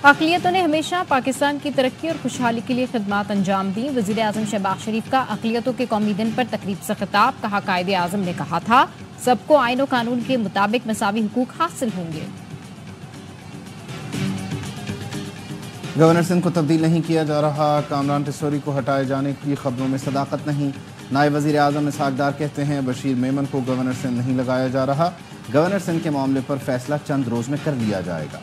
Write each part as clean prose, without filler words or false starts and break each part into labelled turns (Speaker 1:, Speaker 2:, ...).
Speaker 1: अक़लियतों ने हमेशा पाकिस्तान की तरक्की और खुशहाली के लिए खिदमत अंजाम दी। वज़ीर आज़म शहबाज शरीफ का अक़लियतों के कौमी दिन पर तकरीब से खिताब। कहा, कायदे आज़म ने कहा था सबको आईन और कानून के मुताबिक मसावी हुकूक हासिल होंगे।
Speaker 2: गवर्नर सिंध को तब्दील नहीं किया जा रहा। कामरान टिसोरी को हटाए जाने की खबरों में सदाकत नहीं। नायब वज़ीर आज़म इसहाक डार कहते हैं बशीर मेमन को गवर्नर सिंध नहीं लगाया जा रहा। गवर्नर सिंध के मामले पर फैसला चंद रोज में कर लिया जाएगा।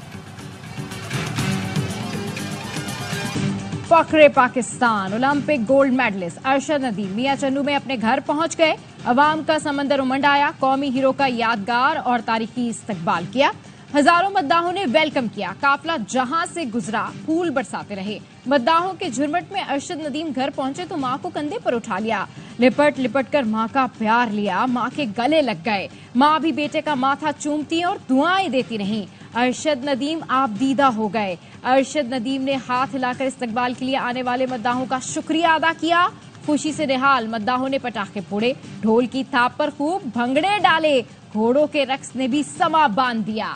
Speaker 1: फख्रे Pakistan Olympic gold medalist Arshad Nadeem Mian Channu में अपने घर पहुंच गए। अवाम का समंदर उमंड आया। कौमी हीरो का यादगार और तारीखी इस्तकबाल किया। हजारों मद्दाहों ने वेलकम किया। काफिला जहां से गुजरा फूल बरसाते रहे। मद्दाहों के झुरमुट में अरशद नदीम घर पहुंचे तो मां को कंधे पर उठा लिया। लिपट लिपट कर मां का प्यार लिया। मां के गले लग गए। मां भी बेटे का माथा चूमती और दुआएं देती रहीं। अरशद नदीम आबदीदा हो गए। अरशद नदीम ने हाथ हिलाकर इस्तकबाल के लिए आने वाले मद्दाहों का शुक्रिया अदा किया। खुशी से निहाल मद्दाहों ने पटाखे फोड़े। ढोल की थाप पर खूब भंगड़े डाले। घोड़ों के रक्स ने भी समा बांध दिया।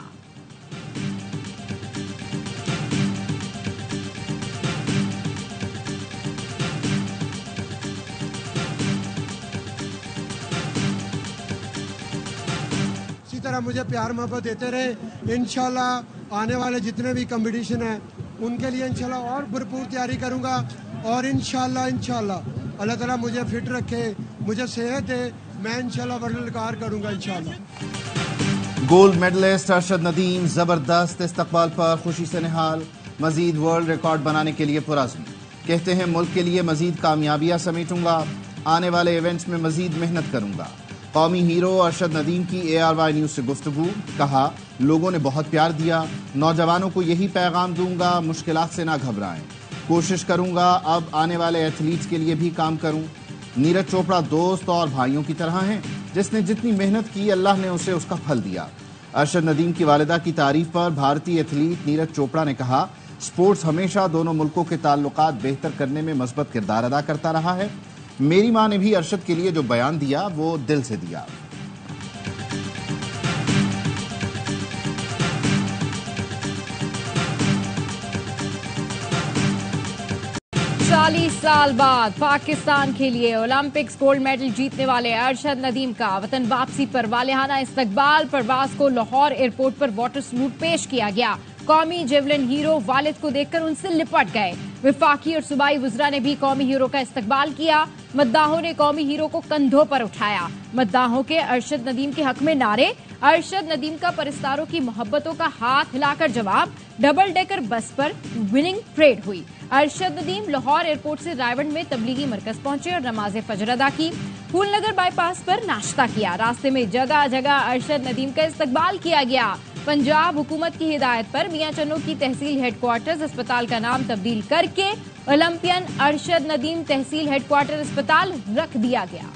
Speaker 3: तरह मुझे प्यार मोहब्बत देते रहे। इंशाल्लाह आने वाले जितने भी कंपटीशन है उनके लिए इंशाल्लाह और भरपूर तैयारी करूंगा और इंशाल्लाह अल्लाह ताला मुझे फिट रखे, मुझे सेहत दे, मैं इंशाल्लाह वर्ल्ड रिकॉर्ड करूंगा इंशाल्लाह।
Speaker 2: गोल्ड मेडलिस्ट अरशद नदीम जबरदस्त इस्तकबाल पर खुशी से निहाल। मजीद वर्ल्ड रिकॉर्ड बनाने के लिए पुरज़्म। कहते हैं मुल्क के लिए मजीद कामयाबियां समेटूंगा। आने वाले इवेंट्स में मजीद मेहनत करूंगा। कौमी हीरो अरशद नदीम की ARY न्यूज से गुफ्तगू। कहा, लोगों ने बहुत प्यार दिया। नौजवानों को यही पैगाम दूंगा, मुश्किलात से ना घबराएं। कोशिश करूंगा अब आने वाले एथलीट्स के लिए भी काम करूं। नीरज चोपड़ा दोस्त और भाइयों की तरह हैं। जिसने जितनी मेहनत की अल्लाह ने उसे उसका फल दिया। अरशद नदीम की वालिदा की तारीफ पर भारतीय एथलीट नीरज चोपड़ा ने कहा, स्पोर्ट्स हमेशा दोनों मुल्कों के ताल्लुकात बेहतर करने में मस्बत किरदार अदा करता रहा है। मेरी मां ने भी अरशद के लिए जो बयान दिया वो दिल से दिया।
Speaker 1: 40 साल बाद पाकिस्तान के लिए ओलंपिक्स गोल्ड मेडल जीतने वाले अरशद नदीम का वतन वापसी पर वालिहाना इस्तकबाल। परवाज को लाहौर एयरपोर्ट पर वाटर सलूट पेश किया गया। कौमी जेवलिन हीरो वालिद को देखकर उनसे लिपट गए। विफाकी और सूबाई वुज़रा ने भी कौमी हीरो का इस्तकबाल किया। मद्दाहों ने कौमी हीरो को कंधों पर उठाया। मद्दाहों के अरशद नदीम के हक में नारे। अरशद नदीम का परिस्तारों की मोहब्बतों का हाथ हिलाकर जवाब। डबल डेकर बस पर विनिंग परेड हुई। अरशद नदीम लाहौर एयरपोर्ट से रायवंड में तबलीगी मरकज पहुंचे और नमाज फजर अदा की। फूलनगर बाईपास पर नाश्ता किया। रास्ते में जगह जगह अरशद नदीम का इस्तकबाल किया गया। पंजाब हुकूमत की हिदायत पर मियां चन्नू की तहसील हेडक्वार्टर्स अस्पताल का नाम तब्दील करके ओलंपियन अरशद नदीम तहसील हेडक्वार्टर अस्पताल रख दिया गया।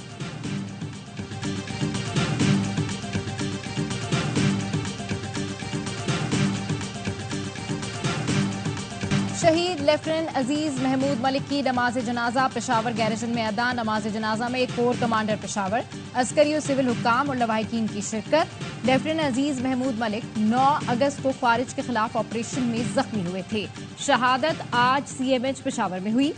Speaker 1: शहीद लेफ्टिनेंट अजीज महमूद मलिक की नमाज जनाजा पेशावर गैरिजन में अदा। नमाज जनाजा में कोर कमांडर पेशावर, अस्करी सिविल हुक्काम और लवाहिकीन की शिरकत। लेफ्टिनेंट अजीज महमूद मलिक 9 अगस्त को खारिज के खिलाफ ऑपरेशन में जख्मी हुए थे। शहादत आज CMH पेशावर में हुई।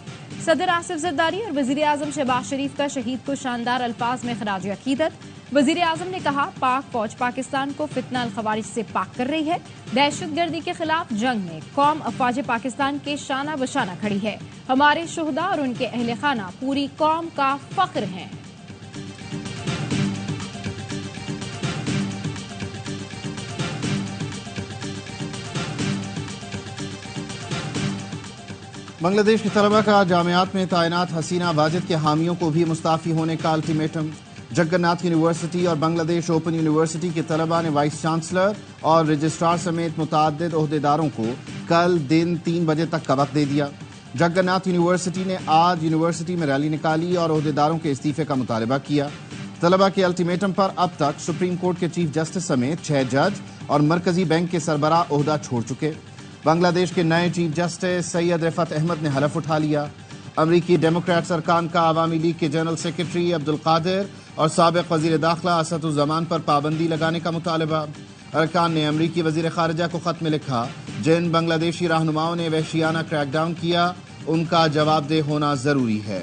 Speaker 1: सदर आसिफ जरदारी और वजीर आजम शहबाज शरीफ का शहीद को शानदार अल्फाज में खराज अकीदत। वजीर आजम ने कहा, पाक फौज पाकिस्तान को फितना अल खवारिज से पाक कर रही है। दहशतगर्दी के खिलाफ जंग में कौम अफवाज पाकिस्तान के शाना बशाना खड़ी है। हमारे शुहदा और उनके अहले खाना पूरी कौम का फख्र हैं।
Speaker 2: बांग्लादेश के तलबा का जामियात में तैनात हसीना वाजिद के हामियों को भी मुस्ताफी होने का अल्टीमेटम। जगन्नाथ यूनिवर्सिटी और बांग्लादेश ओपन यूनिवर्सिटी के तलबा ने वाइस चांसलर और रजिस्ट्रार समेत मुतअद्दिद ओहदेदारों को कल दिन 3 बजे तक का वक्त दे दिया। जगन्नाथ यूनिवर्सिटी ने आज यूनिवर्सिटी में रैली निकाली और ओहदेदारों के इस्तीफे का मुतालबा किया। तलबा के अल्टीमेटम पर अब तक सुप्रीम कोर्ट के चीफ जस्टिस समेत 6 जज और मरकजी बैंक के सरबराह ओहदा छोड़ चुके। बांग्लादेश के नए चीफ जस्टिस सैयद रिफत अहमद ने हलफ उठा लिया। अमरीकी डेमोक्रेट्स अरकान का अवामी लीग के जनरल सेक्रेटरी अब्दुल कादिर और साबिक वजीर दाखिला असदुज़्ज़मान पर पाबंदी लगाने का मुतालबा। अरकान ने अमरीकी वजीर खारजा को खत में लिखा, जिन बांग्लादेशी रहनुमाओं ने वहशियाना क्रैकडाउन किया उनका जवाबदेह होना जरूरी है।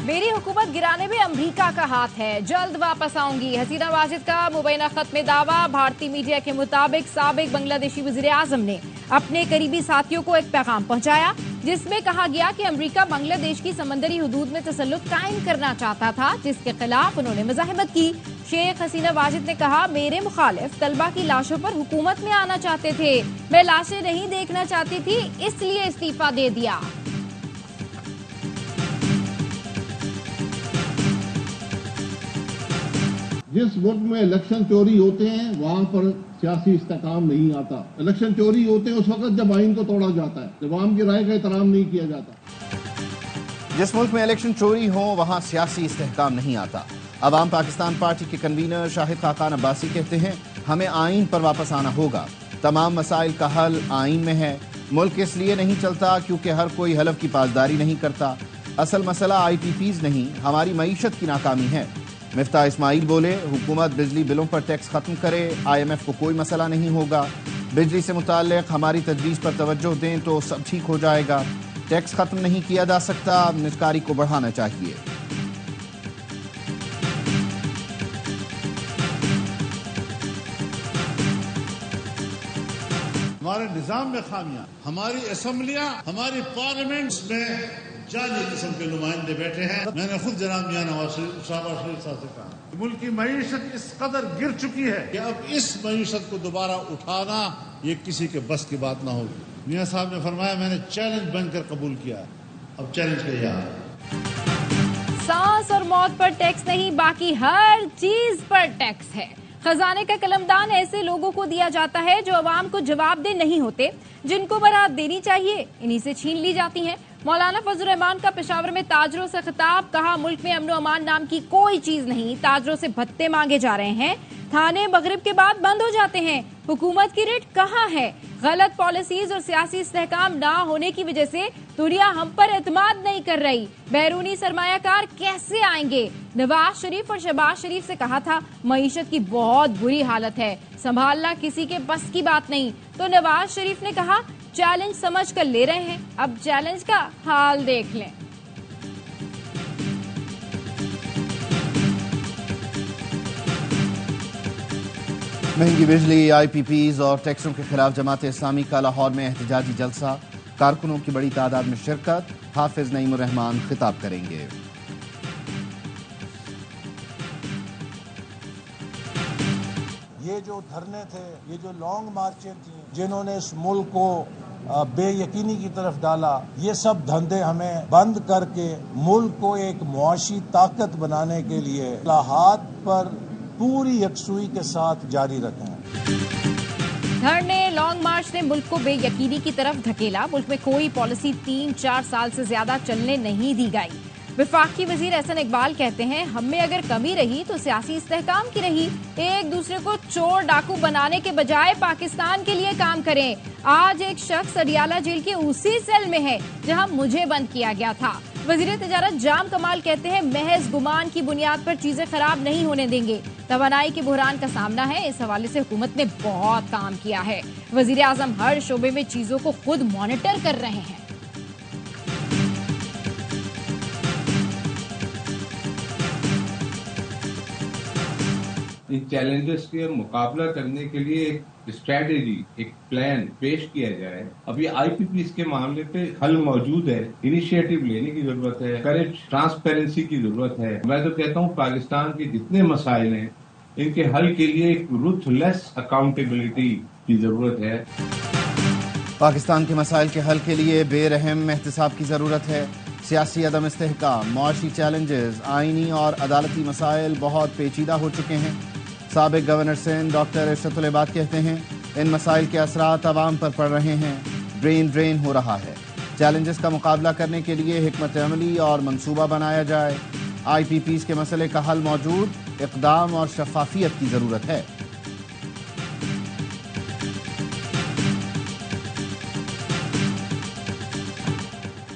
Speaker 1: मेरी हुकूमत गिराने में अमरीका का हाथ है, जल्द वापस आऊंगी। हसीना वाजिद का मुबैना खत में दावा। भारतीय मीडिया के मुताबिक साबिक बांग्लादेशी वजीर आजम ने अपने करीबी साथियों को एक पैगाम पहुंचाया जिसमें कहा गया कि अमरीका बांग्लादेश की समंदरी हुदूद में तसल्लुत कायम करना चाहता था, जिसके खिलाफ उन्होंने मुजाहिमत की। शेख हसीना वाजिद ने कहा, मेरे मुखालिफ तलबा की लाशों पर हुकूमत में आना चाहते थे, मैं लाशें नहीं देखना चाहती थी, इसलिए इस्तीफा दे दिया।
Speaker 4: जिस मुल्क में इलेक्शन चोरी होते हैं वहां पर सियासी इस्तेकाम नहीं आता। इलेक्शन चोरी होते हैं उस वक्त जब आइन को तोड़ा जाता है, जब आवाम की राय का एहतराम नहीं किया जाता।
Speaker 2: जिस मुल्क में इलेक्शन चोरी हो वहां सियासी इस्तेहकाम नहीं आता। अवाम पाकिस्तान पार्टी के कन्वीनर शाहिद खाकान अब्बासी कहते हैं, हमें आइन पर वापस आना होगा। तमाम मसाइल का हल आइन में है। मुल्क इसलिए नहीं चलता क्योंकि हर कोई हलफ की पासदारी नहीं करता। असल मसला IPPs नहीं, हमारी मईशत की नाकामी है। मिफ्ता इस्माइल बोले, हुकूमत बिजली बिलों पर टैक्स खत्म करे, IMF को कोई मसला नहीं होगा। बिजली से मुताल्लिक हमारी तजवीज़ पर तवज्जो दें तो सब ठीक हो जाएगा। टैक्स खत्म नहीं किया जा सकता, निजकारी को बढ़ाना चाहिए।
Speaker 5: हमारे निजाम में खामियां, हमारी असम्बलियां, हमारी पार्लियामेंट्स में जाली किस्म के नुमाइंदे बैठे हैं। मैंने खुद जनाब मियां नवाज शरीफ साहब से कहा, मुल्क की मईशत इस कदर गिर चुकी है कि अब इस मईशत को दोबारा उठाना ये किसी के बस की बात ना होगी। मियां साहब ने फरमाया, मैंने चैलेंज बनकर कबूल किया, अब चैलेंज का यहाँ।
Speaker 1: सांस और मौत पर टैक्स नहीं, बाकी हर चीज पर टैक्स है। खजाने का कलमदान ऐसे लोगों को दिया जाता है जो अवाम को जवाबदेह नहीं होते, जिनको बरात देनी चाहिए इन्हीं से छीन ली जाती है। मौलाना फजल रहमान का पेशावर में ताजरों से खिताब। कहा, मुल्क में अमन अमान नाम की कोई चीज नहीं, ताजरों से भत्ते मांगे जा रहे हैं, थाने मगरिब के बाद बंद हो जाते हैं। हुकूमत की रेट कहाँ है? गलत पॉलिसीज और सियासी इस्तेहकाम ना होने की वजह से दुनिया हम पर एतमाद नहीं कर रही। बैरूनी सरमायाकार कैसे आएंगे? नवाज शरीफ और शहबाज शरीफ से कहा था, मईशत की बहुत बुरी हालत है, संभालना किसी के बस की बात नहीं। तो नवाज शरीफ ने कहा, चैलेंज समझ कर ले रहे हैं, अब चैलेंज का हाल देख लें।
Speaker 2: महंगी बिजली, IPPs और टैक्सों के खिलाफ जमात इस्लामी का लाहौर में एहतजाजी जलसा। कारकुनों की बड़ी तादाद में शिरकत। हाफिज नईमुर रहमान खिताब करेंगे।
Speaker 6: ये जो धरने थे, ये जो लॉन्ग मार्चें थी, जिन्होंने इस मुल्क को बेयकीनी की तरफ डाला, ये सब धंधे हमें बंद करके मुल्क को एक मुआशी ताकत बनाने के लिए इस्लाहात पर पूरी यकसुई के साथ जारी रखें।
Speaker 1: धरने, लॉन्ग मार्च ने मुल्क को बेयकीनी की तरफ धकेला। मुल्क में कोई पॉलिसी 3-4 साल से ज्यादा चलने नहीं दी गई। वफाकी वजीर एहसन इकबाल कहते हैं, हम में अगर कमी रही तो सियासी इस्तेहकाम की रही। एक दूसरे को चोर डाकू बनाने के बजाय पाकिस्तान के लिए काम करें। आज एक शख्स अडियाला जेल के उसी सेल में है जहां मुझे बंद किया गया था। वजीर तिजारत जाम कमाल कहते हैं, महज गुमान की बुनियाद पर चीजें खराब नहीं होने देंगे। तवानाई के बुहरान का सामना है, इस हवाले से हुकूमत ने बहुत काम किया है। वजीर आजम हर शोबे में चीजों को खुद मॉनिटर कर रहे हैं।
Speaker 7: इन चैलेंजेस के मुकाबला करने के लिए एक स्ट्रेटेजी, एक प्लान पेश किया जाए। अभी IPPs के मामले पे हल मौजूद है, इनिशिएटिव लेने की जरूरत है, करेक्ट ट्रांसपेरेंसी की जरूरत है। मैं तो कहता हूँ पाकिस्तान के जितने मसाइल हैं, इनके हल के लिए एक रूथलेस अकाउंटेबिलिटी की जरूरत है।
Speaker 2: पाकिस्तान के मसाइल के हल के लिए बेरहम एहतसाब की जरूरत है। सियासी अदम इस्तेहकाम, मुआशी चैलेंजेस, आईनी और अदालती मसाइल बहुत पेचीदा हो चुके हैं। साबिक गवर्नर सिंध डॉक्टर इरशदुल इबाद कहते हैं, इन मसाइल के असरात अवाम पर पड़ रहे हैं, ब्रेन ड्रेन हो रहा है। चैलेंजेस का मुकाबला करने के लिए हिकमत अमली और मंसूबा बनाया जाए। IPPs के मसले का हल मौजूद, इक़दाम और शफाफियत की जरूरत है।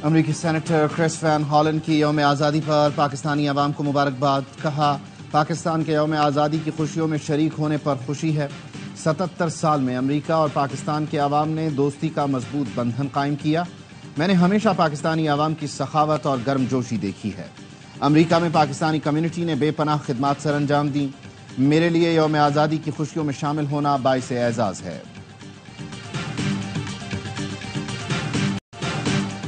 Speaker 2: अमरीकी सेनेटर क्रिस वैन हॉलैंड की यौम आज़ादी पर पाकिस्तानी अवाम को मुबारकबाद। कहा, पाकिस्तान के यौम आज़ादी की खुशियों में शरीक होने पर खुशी है। 77 साल में अमरीका और पाकिस्तान के अवाम ने दोस्ती का मजबूत बंधन कायम किया। मैंने हमेशा पाकिस्तानी अवाम की सखावत और गर्मजोशी देखी है। अमरीका में पाकिस्तानी कम्युनिटी ने बेपनाह खिदमात सर अंजाम दी। मेरे लिए यौम आज़ादी की खुशियों में शामिल होना बाइस एजाज़ है।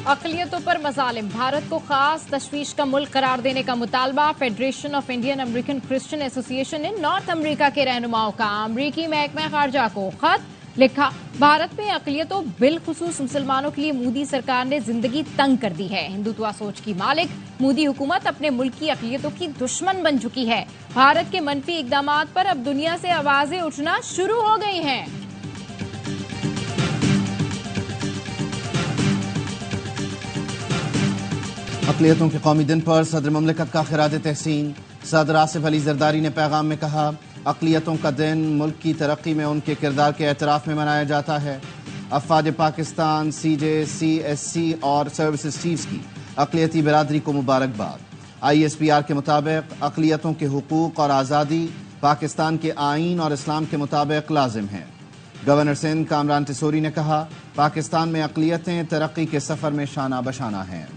Speaker 1: अक़लियतों पर मज़ालिम, भारत को खास तशवीश का मुल्क करार देने का मुतालबा। Federation of Indian American Christian association ने नॉर्थ अमेरिका के रहनुमाओं का अमरीकी महकमा खारजा को खत लिखा। भारत में अक़लियतों बिलखुसूस मुसलमानों के लिए मोदी सरकार ने जिंदगी तंग कर दी है। हिंदुत्वा सोच की मालिक मोदी हुकूमत अपने मुल्क की अक़लियतों की दुश्मन बन चुकी है। भारत के मनफी इक़दामात पर अब दुनिया से आवाजें उठना शुरू हो गई हैं।
Speaker 2: अक़लियतों के कौमी दिन पर सदर मुमलिकत का खिराज तहसीन। सदर आसिफ अली जरदारी ने पैगाम में कहा, अक़लियतों का दिन मुल्क की तरक्की में उनके किरदार के एतराफ़ में मनाया जाता है। अफ़वाज पाकिस्तान, CJ, CSC और सर्विसेज चीफ्स की अक़लियती बिरादरी को मुबारकबाद। ISPR के मुताबिक अक़लियतों के हुकूक और आज़ादी पाकिस्तान के आईन और इस्लाम के मुताबिक लाजिम हैं। गवर्नर सिंध कामरान तिसोरी ने कहा, पाकिस्तान में अक़लियतें तरक्की के सफ़र में शाना बशाना हैं।